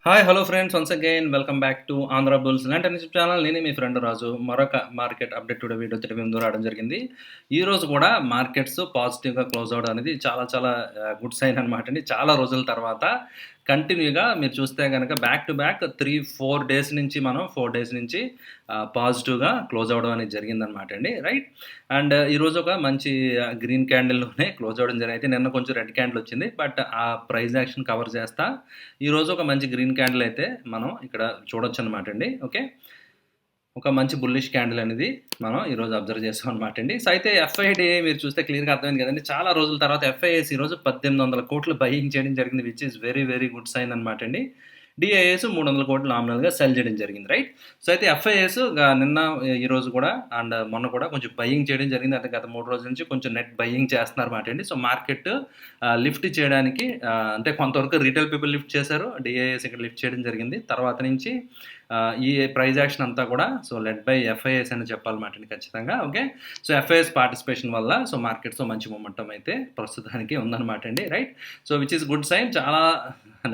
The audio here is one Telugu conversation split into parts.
Hi hello friends, once again welcome back to Andhra bulls ఇలాంటి యూట్యూబ్ ఛానల్. నేనే మీ ఫ్రెండ్ రాజు. మరొక మార్కెట్ అప్డేట్ వీడియోతో మేము ముందు రావడం జరిగింది. ఈ రోజు కూడా మార్కెట్స్ పాజిటివ్గా క్లోజ్ అవడం అనేది చాలా చాలా గుడ్ సైన్ అనమాట అండి. చాలా రోజుల తర్వాత కంటిన్యూగా మీరు చూస్తే కనుక బ్యాక్ టు బ్యాక్ 4 డేస్ నుంచి మనం 4 డేస్ నుంచి పాజిటివ్గా క్లోజ్ అవ్వడం అనేది జరిగిందనమాట అండి. రైట్. అండ్ ఈరోజు ఒక మంచి గ్రీన్ క్యాండిల్లోనే క్లోజ్ అవ్వడం జరిగింది. అయితే నిన్న కొంచెం రెడ్ క్యాండిల్ వచ్చింది, బట్ ఆ ప్రైస్ యాక్షన్ కవర్ చేస్తా ఈరోజు ఒక మంచి గ్రీన్ క్యాండిల్ అయితే మనం ఇక్కడ చూడొచ్చు అనమాట అండి. ఓకే, ఒక మంచి బుల్లిష్ క్యాండిల్ అనేది మనం ఈరోజు అబ్జర్వ్ చేస్తాం అనమాట అండి. సో అయితే ఎఫ్ఐడి మీరు చూస్తే క్లియర్గా అర్థమైంది కదండి. చాలా రోజుల తర్వాత ఎఫ్ఐఎస్ ఈరోజు 1800 కోట్లు బయింగ్ చేయడం జరిగింది, which is very very good sign అనమాట అండి. డిఐఎస్ 300 కోట్లు నామినల్గా సెల్ చేయడం జరిగింది. రైట్. సో అయితే ఎఫ్ఐఎస్ నిన్న ఈరోజు కూడా అండ్ మొన్న కూడా కొంచెం బయింగ్ చేయడం జరిగింది. అంటే గత 3 రోజుల నుంచి కొంచెం నెట్ బయింగ్ చేస్తున్నారు అన్నమాట అండి. సో మార్కెట్ లిఫ్ట్ చేయడానికి అంటే కొంతవరకు రీటైల్ పీపుల్ లిఫ్ట్ చేశారు, డిఐఎస్ ఇక్కడ లిఫ్ట్ చేయడం జరిగింది. తర్వాత నుంచి ఈ ప్రైజ్ యాక్షన్ అంతా కూడా సో లెడ్ బై ఎఫ్ఐఎస్ అని చెప్పాలన్నమాట అండి ఖచ్చితంగా. ఓకే, సో ఎఫ్ఐఎస్ పార్టిసిపేషన్ వల్ల సో మార్కెట్స్లో మంచి మొమెంటం అయితే ప్రస్తుతానికి ఉందన్నమాట అండి. Right. So which is good sign. చాలా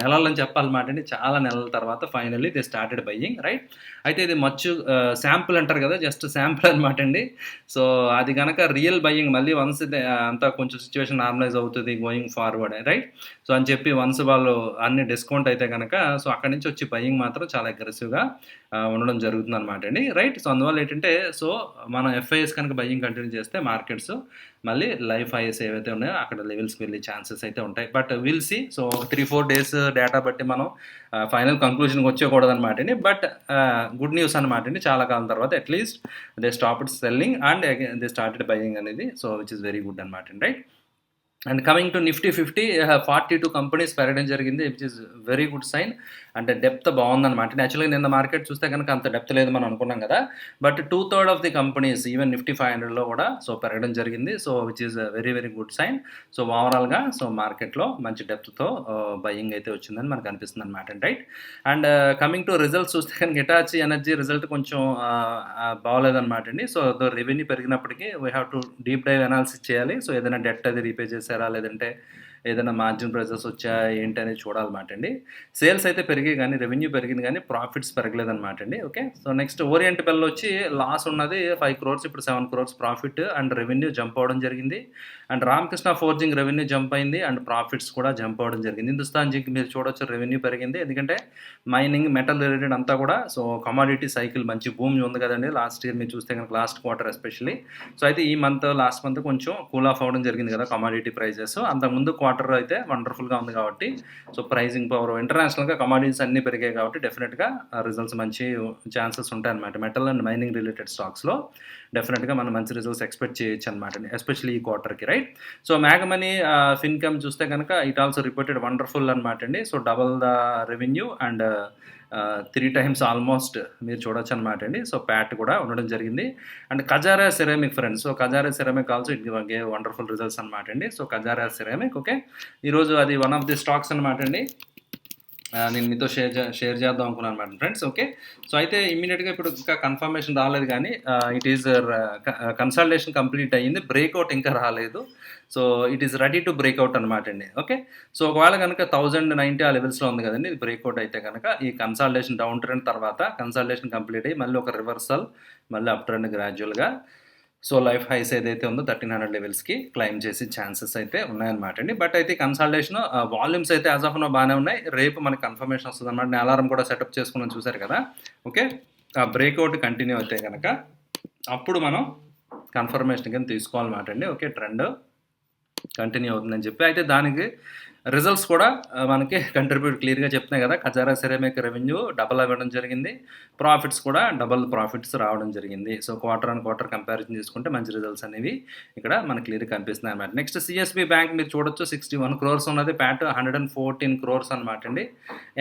నెలలని చెప్పాలన్నమాట అండి. చాలా నెలల తర్వాత finally they started buying. Right. అయితే ఇది మచ్చు శాంపుల్ అంటారు కదా, జస్ట్ శాంపుల్ అనమాట అండి. సో అది కనుక రియల్ బయ్యింగ్ మళ్ళీ వన్స్ అంతా కొంచెం సిచ్యువేషన్ నార్మలైజ్ అవుతుంది గోయింగ్ ఫార్వర్డ్. రైట్. సో అని చెప్పి వన్స్ వాళ్ళు అన్ని డిస్కౌంట్ అయితే కనుక సో అక్కడి నుంచి వచ్చి బయ్యింగ్ మాత్రం చాలా అగ్రెసివ్గా ఉండడం జరుగుతుంది అనమాట అండి. రైట్. సో అందువల్ల ఏంటంటే సో మనం ఎఫ్ఐఎస్ కనుక బయ్యింగ్ కంటిన్యూ చేస్తే మార్కెట్స్ మళ్ళీ లైఫ్ హైస్ ఏవైతే ఉన్నాయో అక్కడ లెవెల్స్కి వెళ్ళే ఛాన్సెస్ అయితే ఉంటాయి. But will see. So 3-4 days data బట్టి మనం ఫైనల్ కంక్లూజన్కి వచ్చేయకూడదు అనమాట అండి. బట్ గుడ్ న్యూస్ అనమాట అండి. చాలా కాలం తర్వాత at least they stopped selling and they started buying అనేది. So which is very good అనమాట అండి. Right. And coming to Nifty 50, 42 companies పెరగడం జరిగింది, which is very good sign. అంటే డెప్త్ బాగుందన్నమాట. యాక్చువల్గా నిన్న మార్కెట్ చూస్తే కనుక అంత డెప్త్ లేదు మనం అనుకున్నాం కదా, but 2/3 of the companies even Nifty 500లో కూడా సో పెరగడం జరిగింది. So which is very very good sign. So ఓవరాల్గా సో మార్కెట్లో మంచి డెప్త్తో బయింగ్ అయితే వచ్చిందని మనకు అనిపిస్తుంది అనమాట. Right. And coming to results చూస్తే కనుక హిటాచీ ఎనర్జీ రిజల్ట్ కొంచెం బాగోలేదన్నమాట అండి. సో రెవెన్యూ పెరిగినప్పటికీ we have to deep dive analysis చేయాలి. సో ఏదైనా డెట్ అది రీపే చేశారా, లేదంటే ఏదైనా మార్జిన్ ప్రైసెస్ వచ్చాయా ఏంటి అనేది చూడాలన్నమాట అండి. సేల్స్ అయితే పెరిగాయి కానీ రెవెన్యూ పెరిగింది కానీ ప్రాఫిట్స్ పెరగలేదన్నమాట అండి. Okay. So next orient bell వచ్చి లాస్ ఉన్నది 5 crores, ఇప్పుడు 7 crores profit and revenue jump అవ్వడం జరిగింది. And Ramakrishna forging revenue jump అయింది అండ్ ప్రాఫిట్స్ కూడా జంప్ అవ్వడం జరిగింది. హిందుస్థాన్ జింక్ మీరు చూడొచ్చు రెవెన్యూ పెరిగింది, ఎందుకంటే మైనింగ్ మెటల్ రిలేటెడ్ అంతా కూడా సో కమాడిటీ సైకిల్ మంచి భూమి ఉంది కదండి. లాస్ట్ ఇయర్ మీరు చూస్తే కనుక లాస్ట్ క్వార్టర్ ఎస్పెషల్లీ. సో అయితే ఈ లాస్ట్ మంత్ కొంచెం కూల్ ఆఫ్ అవ్వడం జరిగింది కదా కమాడిటీ ప్రైజెస్. అంతకుముందు క్వార్టర్ అయితే వండర్ఫుల్గా ఉంది కాబట్టి సో ప్రైజింగ్ పవర్ ఇంటర్నేషనల్గా కమాడిటీస్ అన్నీ పెరిగాయి కాబట్టి డెఫినెట్గా రిజల్ట్స్ మంచి ఛాన్సెస్ ఉంటాయన్నమాట. మెటల్ అండ్ మైనింగ్ రిలేటెడ్ స్టాక్స్లో డెఫినెట్గా మనం మంచి రిజల్ట్స్ ఎక్స్పెక్ట్ చేయొచ్చు అనమాట, ఎస్పెషల్లీ ఈ క్వార్టర్కి. రైట్. సో మ్యాగమనీ ఫిన్కమ్ చూస్తే కనుక ఇట్ ఆల్సో రిపోర్టెడ్ వండర్ఫుల్ అనమాట అండి. So double the revenue and 3 times almost మీరు చూడొచ్చు అనమాట అండి. సో ప్యాట్ కూడా ఉండడం జరిగింది. And Kajaria ceramic friends, so Kajaria ceramic also it gave wonderful results అనమాట అండి. సో కజారా సిరామిక్ ఓకే, ఈరోజు అది వన్ ఆఫ్ ది స్టాక్స్ అనమాట అండి. నేను మీతో షేర్ చేద్దాం అనుకున్నాను అనమాట ఫ్రెండ్స్. ఓకే. సో అయితే ఇమ్మీడియట్గా ఇప్పుడు ఇంకా కన్ఫర్మేషన్ రాలేదు కానీ ఇట్ ఈస్ కన్సల్టేషన్ కంప్లీట్ అయ్యింది, బ్రేక్అవుట్ ఇంకా రాలేదు. So it is ready to breakout అనమాట అండి. ఓకే. సో ఒకవేళ కనుక 1090 ఆ లెవెల్స్లో ఉంది కదండి, ఇది బ్రేక్అవుట్ అయితే కనుక ఈ కన్సల్టేషన్ డౌన్ ట్రెండ్ తర్వాత కన్సల్టేషన్ కంప్లీట్ అయ్యి మళ్ళీ ఒక రివర్సల్, మళ్ళీ అప్ ట్రెండ్ గ్రాడ్యువల్గా సో లైఫ్ హైస్ ఏదైతే ఉందో 1300 లెవెల్స్కి క్లైమ్ చేసే ఛాన్సెస్ అయితే ఉన్నాయన్నమాట అండి. బట్ అయితే కన్సల్టేషన్ వాల్యూమ్స్ అయితే యాజ్ ఆఫ్ నో బాగానే ఉన్నాయి. రేపు మనకి కన్ఫర్మేషన్ వస్తుంది అనమాట. నేను అలారం కూడా సెటప్ చేసుకున్నాను, చూసారు కదా. ఓకే. ఆ బ్రేక్అవుట్ కంటిన్యూ అయితే కనుక అప్పుడు మనం కన్ఫర్మేషన్ కింద తీసుకోవాలన్నమాట అండి. ఓకే, ట్రెండ్ కంటిన్యూ అవుతుందని చెప్పి అయితే దానికి రిజల్ట్స్ కూడా మనకి కంట్రిబ్యూట్ క్లియర్గా చెప్తున్నాయి కదా. కజారా సిరామిక్ రెవెన్యూ డబల్ అవ్వడం జరిగింది, ప్రాఫిట్స్ కూడా డబల్ ప్రాఫిట్స్ రావడం జరిగింది. So quarter on quarter comparison చేసుకుంటే మంచి రిజల్ట్స్ అనేవి ఇక్కడ మనకి క్లియర్గా కనిపిస్తున్నాయి అనమాట. నెక్స్ట్ సిఎస్బి బ్యాంక్ మీరు చూడొచ్చు, 61 crores ఉన్నది, ప్యాట్ 114 crores అనమాట అండి.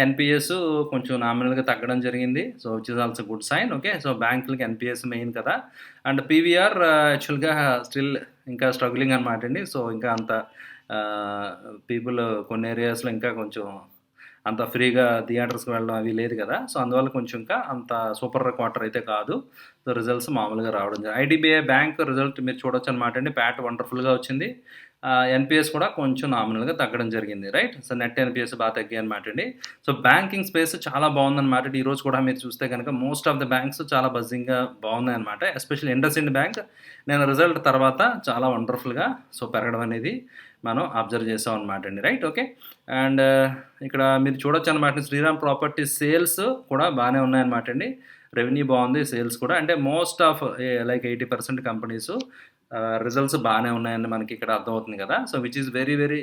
ఎన్పిఎస్ కొంచెం నామినల్గా తగ్గడం జరిగింది. So which is also good sign. Okay. So బ్యాంకులకి ఎన్పిఎస్ మెయిన్ కదా. అండ్ పీవీఆర్ యాక్చువల్గా స్టిల్ ఇంకా స్ట్రగ్లింగ్ అనమాట అండి. సో ఇంకా అంత పీపుల్ కొన్ని ఏరియాస్లో ఇంకా కొంచెం అంత ఫ్రీగా థియేటర్స్కి వెళ్ళడం అవి లేదు కదా. సో అందువల్ల కొంచెం ఇంకా అంత సూపర్ క్వార్టర్ అయితే కాదు. సో రిజల్ట్స్ మామూలుగా రావడం జరిగింది. ఐడిబిఐ బ్యాంక్ రిజల్ట్ మీరు చూడొచ్చు అనమాట అండి. ప్యాట్ వండర్ఫుల్గా వచ్చింది ఎన్‌పీఎస్ కూడా కొంచెం నామినల్‌గా తగ్గడం జరిగింది. రైట్. సో, నెట్ ఎన్‌పీఎస్ బాగా తగ్గాయనమాట అండి. సో, బ్యాంకింగ్ స్పేస్ చాలా బాగుందనమాట. ఈరోజు కూడా మీరు చూస్తే గనక మోస్ట్ ఆఫ్ ద బ్యాంక్స్ చాలా బజ్జింగ్‌గా బాగున్నాయనమాట. ఎస్పెషల్లీ ఇండస్ఇండ్ బ్యాంక్ నేను రిజల్ట్ తర్వాత చాలా వండర్‌ఫుల్‌గా సో, పెరగడం అనేది మనం అబ్జర్వ్ చేసాం అనమాట అండి. రైట్. ఓకే. అండ్ ఇక్కడ మీరు చూడొచ్చనమాట శ్రీరామ్ ప్రాపర్టీస్ సేల్స్ కూడా బానే ఉన్నాయన్నమాట అండి. రెవెన్యూ బాగుంది. సేల్స్ కూడా అంటే most of like 80% companies results బాగానే ఉన్నాయని మనకి ఇక్కడ అర్థమవుతుంది కదా. So, which is very very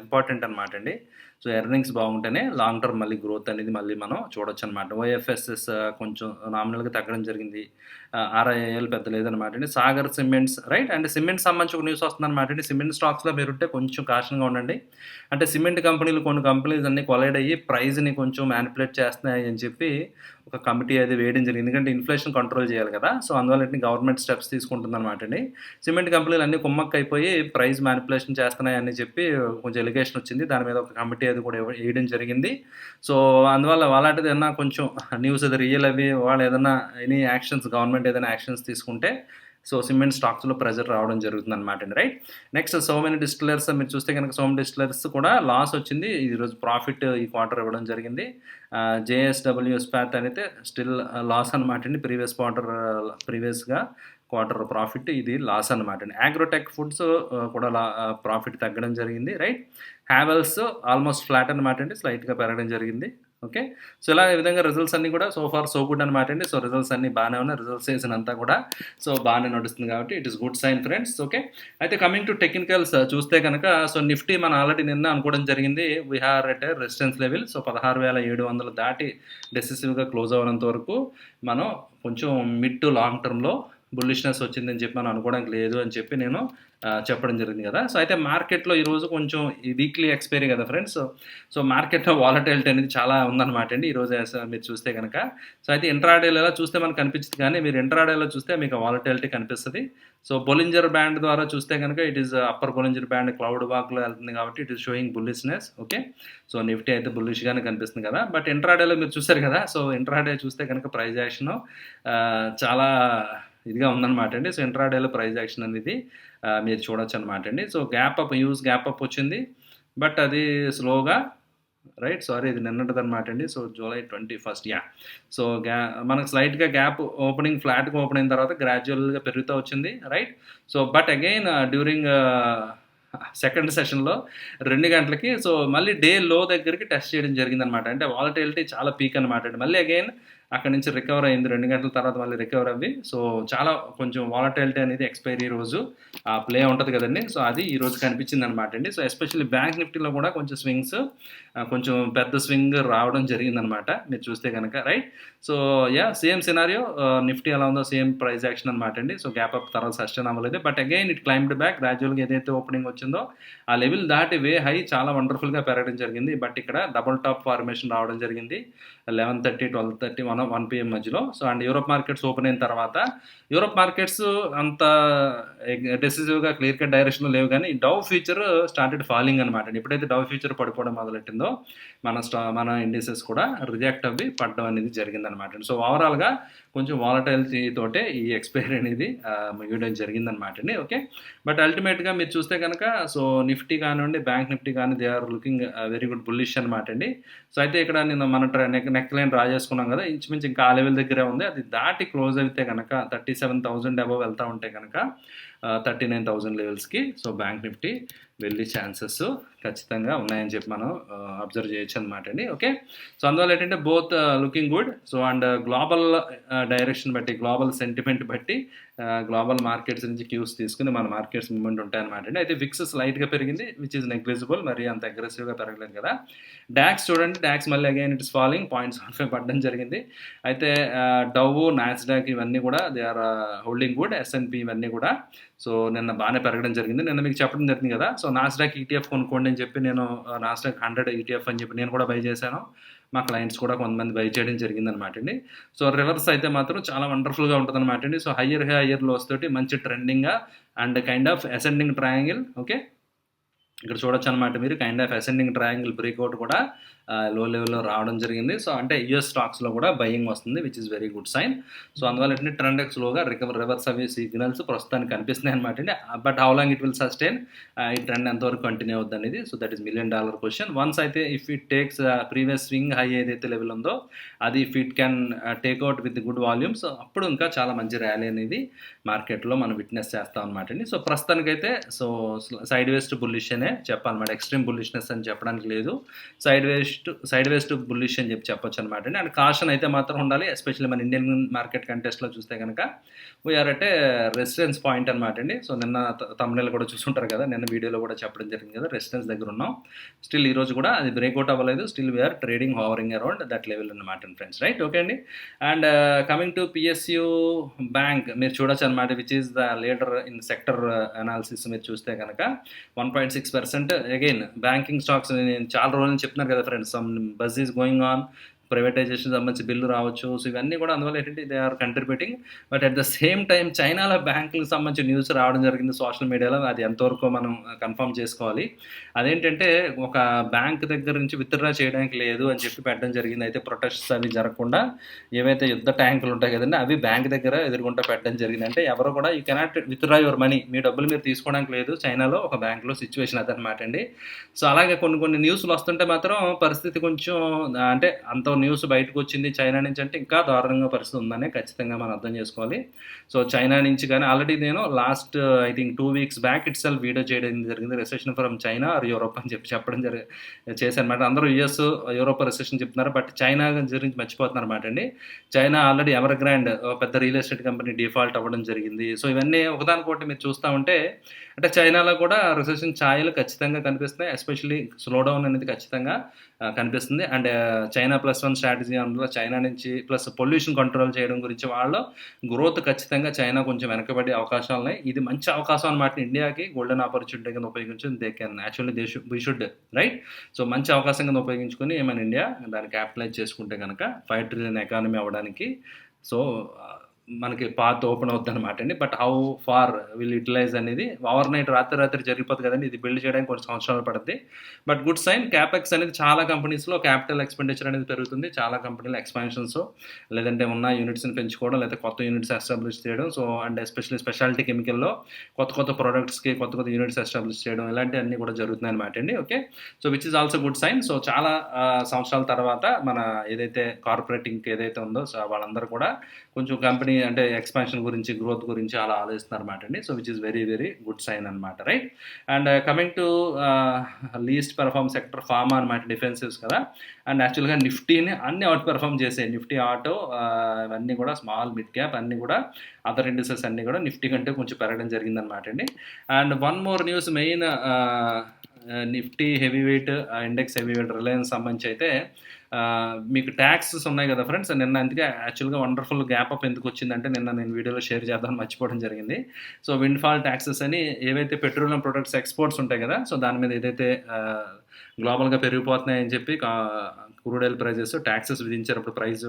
important అనమాట అండి. సో, ఎర్నింగ్స్ బాగుంటేనే లాంగ్ టర్మ్ మళ్ళీ గ్రోత్ అనేది మళ్ళీ మనం చూడొచ్చు అనమాట. ఓఎఫ్ఎస్ఎస్ కొంచెం నామినల్‌గా తగ్గడం జరిగింది. ఆర్ఐఎల్ పెద్ద లేదనమాట అండి. Sagar cements right. అంటే సిమెంట్ సంబంధించి ఒక న్యూస్ వస్తుందనమాట అండి. సిమెంట్ స్టాక్స్‌లో మీరుంటే కొంచెం కాషన్‌గా ఉండండి. అంటే సిమెంట్ కంపెనీలు కొన్ని కంపెనీస్ అన్నీ కొలైడ్ అయ్యి ప్రైస్‌ని కొంచెం మ్యానిపులేట్ చేస్తున్నాయి అని చెప్పి ఒక కమిటీ అది వేయడం జరిగింది. ఎందుకంటే ఇన్‌ఫ్లేషన్ కంట్రోల్ చేయాలి కదా. సో, అందువల్ల గవర్నమెంట్ స్టెప్స్ తీసుకుంటుందనమాట అండి. సిమెంట్ కంపెనీలు అన్నీ కుమ్మక్కయిపోయి ప్రైస్ మ్యానిపులేషన్ చేస్తున్నాయని చెప్పి కొంచెం ఎలిగేషన్ వచ్చింది. దాని మీద ఒక కమిటీ అది కూడా వేయడం జరిగింది. సో, అందువల్ల అలాంటిది ఏదన్నా కొంచెం న్యూస్ అది రియల్ అవి వాళ్ళు ఏదన్నా ఎనీ యాక్షన్స్ గవర్నమెంట్ ఏదైనా యాక్షన్స్ తీసుకుంటే సో, సిమెంట్ స్టాక్స్‌లో ప్రెషర్ రావడం జరుగుతుందనమాట అండి. రైట్. నెక్స్ట్ సోమని డిస్టిలర్స్ మీరు చూస్తే కనుక సోమ్ డిస్టిలర్స్ కూడా లాస్ వచ్చింది. ఈరోజు ప్రాఫిట్ ఈ క్వార్టర్ ఇవ్వడం జరిగింది. జేఎస్‌డబ్ల్యూ ఇస్పాత్ అయితే స్టిల్ లాస్ అనమాట అండి. ప్రీవియస్‌గా క్వార్టర్ ప్రాఫిట్ ఇది లాస్ అనమాట అండి. అగ్రోటెక్ ఫుడ్స్ కూడా ప్రాఫిట్ తగ్గడం జరిగింది. రైట్. హ్యావెల్స్ ఆల్మోస్ట్ ఫ్లాట్ అనమాట అండి. స్లైట్‌గా పెరగడం జరిగింది. ఓకే. సో, ఇలా ఈ విధంగా రిజల్ట్స్ అన్నీ కూడా సో ఫార్ సో గుడ్ అనమాట అండి. సో, రిజల్ట్స్ అన్నీ బాగానే ఉన్నాయి. రిజల్ట్స్ సీజన్ అంతా కూడా సో బాగానే నడుస్తుంది కాబట్టి it is good sign friends. Okay. అయితే కమింగ్ టు టెక్నికల్స్ చూస్తే కనుక సో నిఫ్టీ మనం ఆల్రెడీ నిన్న అనుకోవడం జరిగింది. We are at resistance level. So, 16,700 దాటి డెసిసివ్‌గా క్లోజ్ అవ్వనంత వరకు మనం కొంచెం మిడ్ టు లాంగ్ టర్మ్‌లో బుల్లిష్‌నెస్ వచ్చిందని చెప్పి మనం అనుకోవడానికి లేదు అని చెప్పి నేను చెప్పడం జరిగింది కదా. సో, అయితే మార్కెట్‌లో ఈరోజు కొంచెం ఈ వీక్లీ ఎక్స్పైరీ కదా ఫ్రెండ్స్. సో, మార్కెట్‌లో వాలటిలిటీ అనేది చాలా ఉందన్నమాట అండి ఈరోజు మీరు చూస్తే కనుక. సో, అయితే ఇంట్రాడేలో చూస్తే మనకు కనిపించదు కానీ మీరు ఇంట్రాడేలో చూస్తే మీకు వాలటిలిటీ కనిపిస్తది. సో, బొలింజర్ బ్యాండ్ ద్వారా చూస్తే కనుక it is upper Bollinger band cloud వాక్‌లో వెళ్తుంది కాబట్టి it is showing bullishness. Okay. So, Nifty అయితే బుల్లిష్‌గానే కనిపిస్తుంది కదా. బట్ ఇంట్రాడేలో మీరు చూసారు కదా. సో, ఇంట్రాడే చూస్తే కనుక ప్రైస్ యాక్షన్ చాలా ఇదిగా ఉందన్నమాట అండి. సో, ఇంట్రాడేలో ప్రైస్ యాక్షన్ అనేది మీరు చూడొచ్చు అనమాట అండి. సో, గ్యాప్ అప్ వచ్చింది. బట్ అది స్లోగా రైట్. సారీ ఇది నిన్నటిదనమాట అండి. సో, జూలై 21 సో, మనకు స్లైట్‌గా గ్యాప్ ఓపెనింగ్ ఫ్లాట్‌గా ఓపెన్ అయిన తర్వాత గ్రాడ్యువల్‌గా పెరుగుతూ వచ్చింది. Right. So, but again during second సెషన్‌లో 2 గంటలకి సో, మళ్ళీ డే లో దగ్గరికి టెస్ట్ చేయడం జరిగిందనమాట. అంటే వాలటిలిటీ చాలా పీక్ అనమాట అండి. మళ్ళీ అగైన్ అక్కడి నుంచి రికవర్ అయింది. 2 గంటల తర్వాత మళ్ళీ రికవర్ అవ్వి. సో, చాలా కొంచెం వాలటిలిటీ అనేది ఎక్స్పైరీ రోజు ప్లే ఉంటుంది కదండి. సో, అది ఈరోజు కనిపించిందనమాట అండి. సో, ఎస్పెషల్లీ బ్యాంక్ నిఫ్టీలో కూడా కొంచెం స్వింగ్స్ కొంచెం పెద్ద స్వింగ్ రావడం జరిగిందనమాట మీరు చూస్తే కనుక. Right. So, same scenario Nifty ఎలా ఉందో సేమ్ ప్రైస్ యాక్షన్ అనమాట అండి. సో, గ్యాప్ అప్ తర్వాత సస్టైన్ అవ్వలేదు. But again it claimed back గ్రాడ్యువల్‌గా ఏదైతే ఓపెనింగ్ వచ్చిందో ఆ లెవెల్ దాటి వే హై చాలా వండర్‌ఫుల్‌గా పెరగడం జరిగింది. బట్ ఇక్కడ డబుల్ టాప్ ఫార్మేషన్ రావడం జరిగింది. 11:30, 12:30, 1 PM మధ్యలో. So, and Europe markets open అయిన తర్వాత యూరోప్ మార్కెట్స్ అంత డెసిసివ్‌గా క్లియర్ కట్ డైరెక్షన్‌లో లేవు కానీ డౌ ఫ్యూచర్ స్టార్టెడ్ ఫాలింగ్ అనమాట. ఎప్పుడైతే డౌ ఫ్యూచర్ పడిపోవడం మొదలెట్టిందో మన ఇండిసెస్ కూడా రిజెక్ట్ అవ్వి పడడం అనేది జరిగిందనమాట. సో, ఓవరాల్‌గా కొంచెం వాలటిలిటీ తోటే ఈ ఎక్స్పైరీ అనేది ముగియడం జరిగిందనమాట అండి. ఓకే. బట్ అల్టిమేట్‌గా మీరు చూస్తే కనుక సో, నిఫ్టీ కానివ్వండి, బ్యాంక్ నిఫ్టీ కానీ they are looking very good bullish అనమాట అండి. సో, అయితే ఇక్కడ నేను మన నెక్ లైన్ డ్రా చేసుకున్నాం కదా. ఇంచుమించు ఇంకా ఆ లెవెల్ దగ్గరే ఉంది. అది దాటి క్లోజ్ అయితే కనుక 37,000 అబవ్ వెళ్తూ ఉంటే కనుక 39,000 లెవెల్స్‌కి సో, బ్యాంక్ నిఫ్టీ వెళ్ళే ఛాన్సెస్ ఖచ్చితంగా ఉన్నాయని చెప్పి మనం అబ్జర్వ్ చేయొచ్చు అనమాట అండి. ఓకే. సో, అందువల్ల ఏంటంటే both looking good. So, and global direction బట్టి గ్లోబల్ సెంటిమెంట్ బట్టి గ్లోబల్ మార్కెట్స్ నుంచి క్యూస్ తీసుకుని మన మార్కెట్స్ మూవ్మెంట్ ఉంటాయన్నమాట అండి. అయితే విక్స్ స్లైట్‌గా పెరిగింది విచ్ ఈజ్ నెగ్లిజిబుల్. మరి అంత అగ్రెసివ్‌గా పెరగలేదు కదా. డాక్స్ చూడండి. డాక్స్ మళ్ళీ అగైన్ ఇట్ ఇస్ ఫాలింగ్ 0.75 పడడం జరిగింది. అయితే డవ్, నాస్డాక్ ఇవన్నీ కూడా they are holding good. S and P ఇవన్నీ కూడా సో, నిన్న బాగానే పెరగడం జరిగింది. నిన్న మీకు చెప్పడం జరిగింది కదా. సో, నాస్డాక్ ఈటీఎఫ్ కొనుక్కోండి అని చెప్పి నేను నాస్డాక్ 100 ఈటీఎఫ్ అని చెప్పి నేను కూడా బై చేశాను. మా క్లయింట్స్ కూడా కొంతమంది బై చేయడం జరిగిందనమాట అండి. సో, రివర్స్ అయితే మాత్రం చాలా వండర్ఫుల్‌గా ఉంటుందన్నమాట అండి. సో, హయ్యర్ లోస్ తోటి మంచి ట్రెండింగ్‌గా and kind of ascending triangle. Okay. ఇక్కడ చూడొచ్చనమాట మీరు kind of ascending triangle breakout కూడా లో లెవెల్‌లో రావడం జరిగింది. సో, అంటే యూఎస్ స్టాక్స్‌లో కూడా బయింగ్ వస్తుంది which is very good sign. So, అందువల్ల ఏంటంటే ట్రెండ్ స్లోగా రివర్స్ అయ్యే సిగ్నల్స్ ప్రస్తుతానికి కనిపిస్తున్నాయన్నమాట అండి. But how long it will sustain, ఈ ట్రెండ్ ఎంతవరకు కంటిన్యూ అవుద్దనేది. So, that is $1,000,000 question. Once అయితే if it takes previous swing high ఏదైతే లెవెల్ ఉందో అది if it can take out with good volumes, అప్పుడు ఇంకా చాలా మంచి ర్యాలీ అనేది మార్కెట్‌లో మనం విట్‌నెస్ చేస్తాం అనమాట అండి. సో, ప్రస్తుతానికైతే so, side ways to bullish అనే చెప్పాలన్నమాట. ఎక్స్‌ట్రీమ్ బుల్లిష్‌నెస్ అని చెప్పడానికి లేదు. సైడ్ వేస్ టు బుల్లిష్ అని చెప్పొచ్చు అనమాట అండి. అండ్ కాషన్ అయితే మాత్రం ఉండాలి. ఎస్పెషల్లీ మన ఇండియన్ మార్కెట్ కంటెస్ట్‌లో చూస్తే కనుక we are at a resistance point అనమాట అండి. సో, నిన్న థంబ్‌నెయిల్ కూడా చూసుంటారు కదా, నిన్న వీడియోలో కూడా చెప్పడం జరిగింది కదా, రెసిస్టెన్స్ దగ్గర ఉన్నాం. స్టిల్ ఈ రోజు కూడా అది బ్రేక్అవుట్ అవ్వలేదు. Still we are trading hovering around that level అనమాట ఫ్రెండ్స్. రైట్, ఓకే అండి. And coming to PSU bank మీరు చూడొచ్చు అనమాట, which is the leader in sector analysis. మీరు చూస్తే కనుక 1.6% అగైన్ బ్యాంకింగ్ స్టాక్స్. నేను చాలా రోజులు నుంచి చెప్తున్నాను కదా friends, some buzz is going on, privatization సంబంధించి బిల్లు రావచ్చు. సో, ఇవన్నీ కూడా అందువల్ల ఏంటంటే they are contributing. But at the same time చైనాలో బ్యాంకులకు సంబంధించి న్యూస్ రావడం జరిగింది సోషల్ మీడియాలో. అది ఎంతవరకు మనం కన్ఫర్మ్ చేసుకోవాలి. అదేంటంటే ఒక బ్యాంక్ దగ్గర నుంచి విత్డ్రా చేయడానికి లేదు అని చెప్పి పెట్టడం జరిగింది. అయితే ప్రొటెస్ట్స్ అవి జరగకుండా ఏవైతే యుద్ధ ట్యాంకులు ఉంటాయి కదండి, అవి బ్యాంక్ దగ్గర ఎదుర్కొంటూ పెట్టడం జరిగింది. అంటే ఎవరు కూడా you cannot withdraw your money, మీ డబ్బులు మీరు తీసుకోవడానికి లేదు చైనాలో ఒక బ్యాంకులో సిచ్యువేషన్ అదనమాట అండి. సో, అలాగే కొన్ని న్యూస్లు వస్తుంటే మాత్రం పరిస్థితి కొంచెం అంటే అంత న్యూస్ బయటకు వచ్చింది చైనా నుంచి అంటే ఇంకా దారుణంగా పరిస్థితి ఉందనే ఖచ్చితంగా మనం అర్థం చేసుకోవాలి. సో, చైనా నుంచి కానీ ఆల్రెడీ నేను last I think 2 weeks back itself video చేయడం జరిగింది, recession from China or Europe అని చెప్పడం చేశానమాట. అందరూ యూఎస్ యూరోప్ రెసెషన్ చెప్తున్నారు, బట్ చైనా గురించి మర్చిపోతున్నారు అనమాట అండి. చైనా ఆల్రెడీ ఎవర్ గ్రాండ్ పెద్ద రియల్ ఎస్టేట్ కంపెనీ డిఫాల్ట్ అవ్వడం జరిగింది. సో, ఇవన్నీ ఒకదానికొకటి మీరు చూస్తూ ఉంటే అంటే చైనాలో కూడా రిసెషన్ ఛాయలు ఖచ్చితంగా కనిపిస్తున్నాయి. ఎస్పెషల్లీ స్లో డౌన్ అనేది ఖచ్చితంగా కనిపిస్తుంది. అండ్ చైనా +1 స్ట్రాటజీ, అందులో చైనా నుంచి ప్లస్ పొల్యూషన్ కంట్రోల్ చేయడం గురించి వాళ్ళ గ్రోత్ ఖచ్చితంగా చైనా కొంచెం వెనకబడే అవకాశాలు ఉన్నాయి. ఇది మంచి అవకాశం అనమాట ఇండియాకి, గోల్డెన్ ఆపర్చునిటీ కింద ఉపయోగించుకుని they can actually we should write. So, మంచి అవకాశం కింద ఉపయోగించుకొని మన ఇండియా దాన్ని క్యాపిటలైజ్ చేసుకుంటే కనుక 5 trillion ఎకానమీ అవ్వడానికి సో మనకి పాత్ ఓపెన్ అవుద్ది అనమాట అండి. But how far will utilize అనేది ఓవర్ నైట్ రాత్రి జరిగిపోతుంది కదండి, ఇది బిల్డ్ చేయడానికి కొన్ని సంవత్సరాలు పడుతుంది. బట్ గుడ్ సైన్, క్యాపెక్స్ అనేది చాలా కంపెనీస్లో క్యాపిటల్ ఎక్స్పెండిచర్ అనేది పెరుగుతుంది. చాలా కంపెనీలు ఎక్స్పాన్షన్స్ లేదంటే ఉన్న యూనిట్స్ని పెంచుకోవడం లేదా కొత్త యూనిట్స్ ఎస్టాబ్లిష్ చేయడం. సో, అండ్ ఎస్పెషల్లీ స్పెషాలిటీ కెమికల్లో కొత్త ప్రోడక్ట్స్కి కొత్త యూనిట్స్ ఎస్టాబ్లిష్ చేయడం, ఇలాంటివన్నీ కూడా జరుగుతున్నాయి అనమాట అండి. Okay, so which is also good sign. So, చాలా సంవత్సరాల తర్వాత మన ఏదైతే కార్పొరేటింగ్ ఏదైతే ఉందో సో వాళ్ళందరూ కూడా కొంచెం కంపెనీ అంటే ఎక్స్పాన్షన్ గురించి గ్రోత్ గురించి అలా ఆలోచిస్తున్నారు అనమాట అండి. So, which is very very good sign అనమాట. Right. And coming to least perform sector pharma అనమాట, డిఫెన్సివ్స్ కదా. అండ్ యాక్చువల్గా నిఫ్టీని అన్ని అవుట్ పెర్ఫార్మ్ చేసాయి. నిఫ్టీ ఆటో ఇవన్నీ కూడా స్మాల్ మిడ్ క్యాప్ అన్నీ కూడా అదర్ ఇండిసెస్ అన్నీ కూడా నిఫ్టీ కంటే కొంచెం పెరగడం జరిగిందనమాట అండి. And one more news, main Nifty heavy weight index heavy weight Reliance సంబంధించి అయితే మీకు ట్యాక్సెస్ ఉన్నాయి కదా ఫ్రెండ్స్. నిన్న అందుకే యాక్చువల్గా వండర్ఫుల్ గ్యాప్ అప్ ఎందుకు వచ్చిందంటే నిన్న నేను వీడియోలో షేర్ చేద్దామని మర్చిపోవడం జరిగింది. సో, విండ్ ఫాల్ ట్యాక్సెస్ అని ఏవైతే పెట్రోలియం ప్రొడక్ట్స్ ఎక్స్పోర్ట్స్ ఉంటాయి కదా, సో దాని మీద ఏదైతే గ్లోబల్గా పెరిగిపోతున్నాయని చెప్పి క్రూడ్ ఆయిల్ ప్రైజెస్ ట్యాక్సెస్ విధించేటప్పుడు ప్రైస్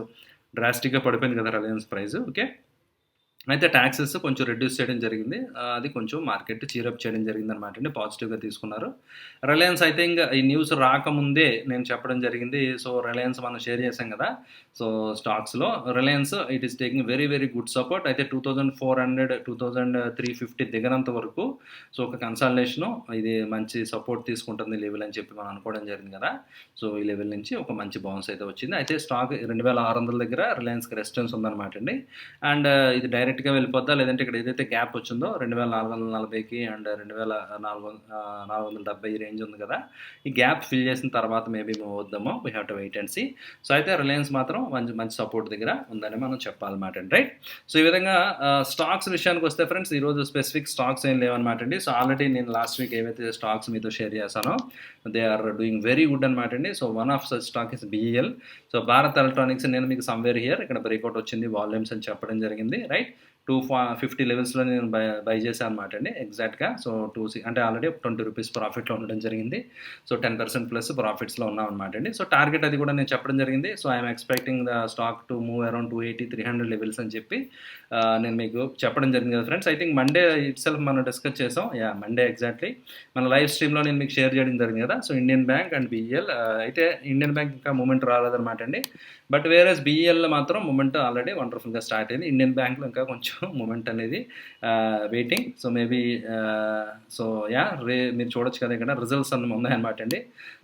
డ్రాస్టిక్గా పడిపోయింది కదా రిలయన్స్ ప్రైస్. ఓకే, అయితే ట్యాక్సెస్ కొంచెం రెడ్యూస్ చేయడం జరిగింది. అది కొంచెం మార్కెట్ చీరప్ చేయడం జరిగింది అనమాట అండి, పాజిటివ్గా తీసుకున్నారు. రిలయన్స్ అయితే ఇంకా ఈ న్యూస్ రాకముందే నేను చెప్పడం జరిగింది. సో, రిలయన్స్ మనం షేర్ చేసాం కదా, సో స్టాక్స్లో Reliance it is taking very very good support. అయితే 2400 2350 దిగనంత వరకు సో ఒక కన్సల్టేషను ఇది మంచి సపోర్ట్ తీసుకుంటుంది లెవెల్ అని చెప్పి మనం అనుకోవడం జరిగింది కదా. సో, ఈ లెవెల్ నుంచి ఒక మంచి బౌన్స్ అయితే వచ్చింది. అయితే స్టాక్ 2600 దగ్గర రిలయన్స్కి రెసిస్టెన్స్ ఉందన్నమాట అండి. అండ్ ఇది డైరెక్ట్గా వెళ్ళిపోద్దా లేదంటే ఇక్కడ ఏదైతే గ్యాప్ వచ్చిందో 2440కి అండ్ 2470 రేంజ్ ఉంది కదా, ఈ గ్యాప్ ఫిల్ చేసిన తర్వాత మేబీ మూవ్ అవుద్దామో, we have to wait and see. So, అయితే రిలయన్స్ మాత్రం మంచి సపోర్ట్ దగ్గర ఉందని మనం చెప్పాలన్నమాట అండి. రైట్. సో, ఈ విధంగా స్టాక్స్ విషయానికి వస్తే ఫ్రెండ్స్ ఈరోజు స్పెసిఫిక్ స్టాక్స్ ఏం లేవన్నమాట అండి. సో, ఆల్రెడీ నేను లాస్ట్ వీక్ ఏవైతే స్టాక్స్ మీతో షేర్ చేశానో they are doing very good అనమాట అండి. So, one of such stock is BEL. So, Bharat Electronics నేను మీకు సమ్వేర్ హియర్ ఇక్కడ బ్రేక్అవుట్ వచ్చింది వాల్యూమ్స్ అని చెప్పడం జరిగింది. రైట్, 250 లెవెల్స్‌లో నేను బై చేశాను అనమాట అండి ఎగ్జాక్ట్‌గా. సో, అంటే ఆల్రెడీ ₹20 ప్రాఫిట్‌లో ఉండడం జరిగింది. సో, 10% ప్లస్ ప్రాఫిట్స్‌లో ఉన్నామనమాట అండి. సో, టార్గెట్ అది కూడా నేను చెప్పడం జరిగింది. So, I'm expecting the stock to move around 280, 300 levels అని చెప్పి నేను మీకు చెప్పడం జరిగింది కదా friends. I think Monday itself మనం డిస్కస్ చేసాం. మండే ఎగ్జాక్ట్‌లీ మన లైవ్ స్ట్రీమ్‌లో నేను మీకు షేర్ చేయడం జరిగింది కదా! So, Indian bank and BEL అయితే ఇండియన్ బ్యాంక్ ఇంకా మూవ్‌మెంట్ రాలేదనమాట అండి. బట్ వేరేస్ బీఈఎల్‌లో మాత్రం మూవ్‌మెంట్ ఆల్రెడీ వండర్‌ఫుల్‌గా స్టార్ట్ అయింది. ఇండియన్ బ్యాంక్‌లో ఇంకా కొంచెం మూవ్‌మెంట్ అనేది వెయిటింగ్. సో, మేబీ సో, మీరు చూడొచ్చు కదా! ఇక్కడ రిజల్ట్స్ అన్నీ ఉన్నాయన్నమాట అండి.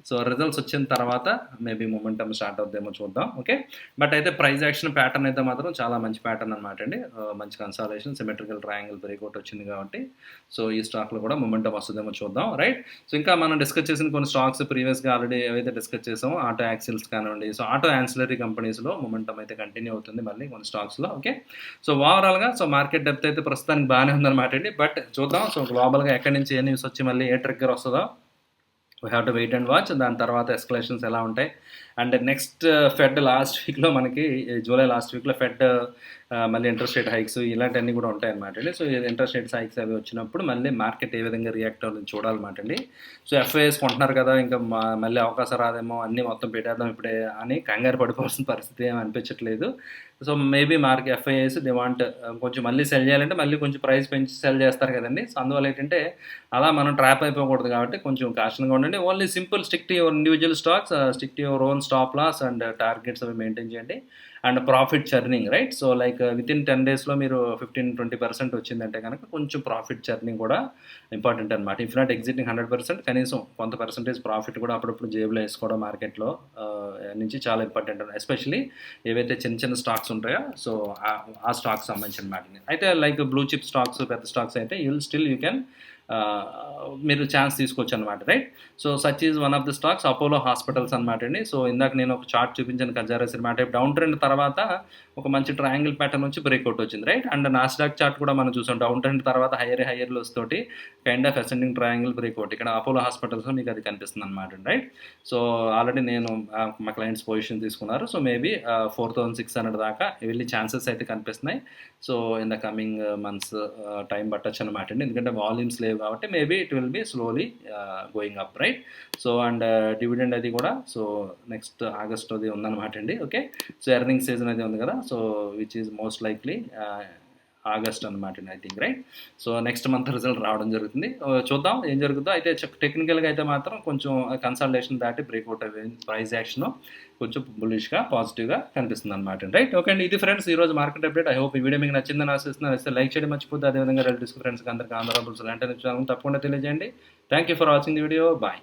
సో, రిజల్ట్స్ వచ్చిన తర్వాత మేబీ మొమెంటమ్ స్టార్ట్ అవుద్దేమో చూద్దాం. ఓకే. బట్ అయితే ప్రైస్ యాక్షన్ ప్యాటర్న్ అయితే మాత్రం చాలా మంచి ప్యాటర్న్ అనమాట అండి. మంచి కన్సాలిడేషన్, సిమెట్రికల్ ట్రయాంగిల్ బ్రేక్అవుట్ వచ్చింది కాబట్టి సో, ఈ స్టాక్‌లో కూడా మొమెంటమ్ వస్తుందేమో చూద్దాం. రైట్. సో, ఇంకా మనం డిస్కస్ చేసిన కొన్ని స్టాక్స్ ప్రీవియస్‌గా ఆల్రెడీ ఏవైతే డిస్కస్ చేసామో ఆటో యాక్సిల్స్ కానివ్వండి, సో, ఆటో యాన్సిలరీ కంపెనీస్‌లో మొమెంటమ్ అయితే కంటిన్యూ అవుతుంది మళ్ళీ కొన్ని స్టాక్స్‌లో. ఓకే. సో, ఓవరాల్‌గా సో, మార్కెట్ డెప్త్ అయితే ప్రస్తుతానికి బాగానే ఉందన్నమాట అండి. బట్ చూద్దాం. సో, గ్లోబల్‌గా ఎక్కడి నుంచి ఏ న్యూస్ వచ్చి మళ్ళీ ఏ ట్రిగ్గర్ వస్తుందో we have to wait and watch. దాని తర్వాత ఎస్కలేషన్స్ ఎలా ఉంటాయి అండ్ నెక్స్ట్ ఫెడ్ లాస్ట్ వీక్లో మనకి జూలై లాస్ట్ వీక్లో ఫెడ్ మళ్ళీ ఇంట్రెస్ట్ రేట్ హైక్స్ ఇలాంటివన్నీ కూడా ఉంటాయన్నమాట అండి. సో, ఇంట్రెస్ట్ రేట్స్ హైక్స్ అవి వచ్చినప్పుడు మళ్ళీ మార్కెట్ ఏ విధంగా రియాక్ట్ అవుతుంది చూడాలన్నమాట అండి. సో, ఎఫ్ఐఎస్ కొంటున్నారు కదా, ఇంకా మళ్ళీ అవకాశం రాదేమో, అన్నీ మొత్తం పెట్టేద్దాం ఇప్పుడే అని కంగారు పడిపోవాల్సిన పరిస్థితి ఏమి అనిపించట్లేదు. So, maybe FIs they want కొంచెం మళ్ళీ సెల్ చేయాలంటే మళ్ళీ కొంచెం ప్రైస్ పెంచి సెల్ చేస్తారు కదండి. సో, అందువల్ల ఏంటంటే అలా మనం ట్రాప్ అయిపోకూడదు కాబట్టి కొంచెం కాషన్గా ఉండండి. Only simple stick to your individual stocks, stick to your own stop loss and targets అవి మెయింటైన్ చేయండి and profit churning. Right. So, like within 10 డేస్లో మీరు 15-20% వచ్చిందంటే కనుక కొంచెం ప్రాఫిట్ చర్నింగ్ కూడా ఇంపార్టెంట్ అనమాట. ఇఫ్ నాట్ ఎగ్జిటింగ్ 100% కనీసం కొంత పర్సెంటేజ్ ప్రాఫిట్ కూడా అప్పుడప్పుడు జేబులో వేసుకోవడం మార్కెట్లో నుంచి చాలా ఇంపార్టెంట్. ఎస్పెషలీ ఏవైతే చిన్న చిన్న స్టాక్స్ ఉంటాయో సో, ఆ స్టాక్స్ సంబంధించిన మ్యాటర్ని అయితే లైక్ బ్లూ చిప్ స్టాక్స్, పెద్ద స్టాక్స్ అయితే యూ కెన్ మీరు ఛాన్స్ తీసుకోవచ్చు అనమాట. Right. So, such is one of the stocks Apollo hospitals అనమాట అండి. సో, ఇందాక నేను ఒక చార్ట్ చూపించాను కజారా సినిమా టైప్ డౌన్ ట్రెండ్ తర్వాత ఒక మంచి ట్రయాంగిల్ ప్యాటర్న్ నుంచి బ్రేక్అవుట్ వచ్చింది. రైట్. అండ్ నాస్డాక్ చార్ట్ కూడా మనం చూసాం డౌన్ ట్రెండ్ తర్వాత హయ్యర్ లోస్ తోటి kind of ascending triangle breakout. ఇక్కడ అపోలో హాస్పిటల్స్లో మీకు అది కనిపిస్తుంది అనమాట. రైట్. సో, ఆల్రెడీ నేను మా క్లయింట్స్ పొజిషన్ తీసుకున్నారు. సో, మేబీ 4,600 దాకా వెళ్ళి ఛాన్సెస్ అయితే కనిపిస్తున్నాయి. So, in the coming months time పట్టచ్చు అనమాట అండి. ఎందుకంటే వాల్యూమ్స్ లేవు కాబట్టి maybe it will be slowly going up. Right. So, and dividend అది కూడా సో నెక్స్ట్ ఆగస్ట్ అది ఉందన్నమాట అండి. ఓకే. సో, ఎర్నింగ్ సీజన్ అది ఉంది కదా, so which is most likely August అనమాట అండి I think. Right. So, next month result రావడం జరుగుతుంది. చూద్దాం ఏం జరుగుతుందో. అయితే టెక్నికల్గా అయితే మాత్రం కొంచెం కన్సల్టేషన్ దాటి బ్రేక్అవుట్ అయ్యింది ప్రైస్ యాక్షన్ కొంచెం బులిష్గా పాజిటివ్గా కనిపిస్తుంది అనమాట. రైట్. ఓకే అండి. ఇది ఫ్రెండ్స్ ఈరోజు మార్కెట్ అప్డేట్. ఐ హోప్ ఈ వీడియో మీకు నచ్చిందని ఆశిస్తున్నాను. అయితే లైక్ చేయడం మర్చిపోతే అదేవిధంగా రిలేటివ్స్ ఫ్రెండ్స్కి అందరికీ ఆంధ్ర బుల్స్ వెంటనే తప్పకుండా తెలియజేయండి. Thank you for watching the video. Bye.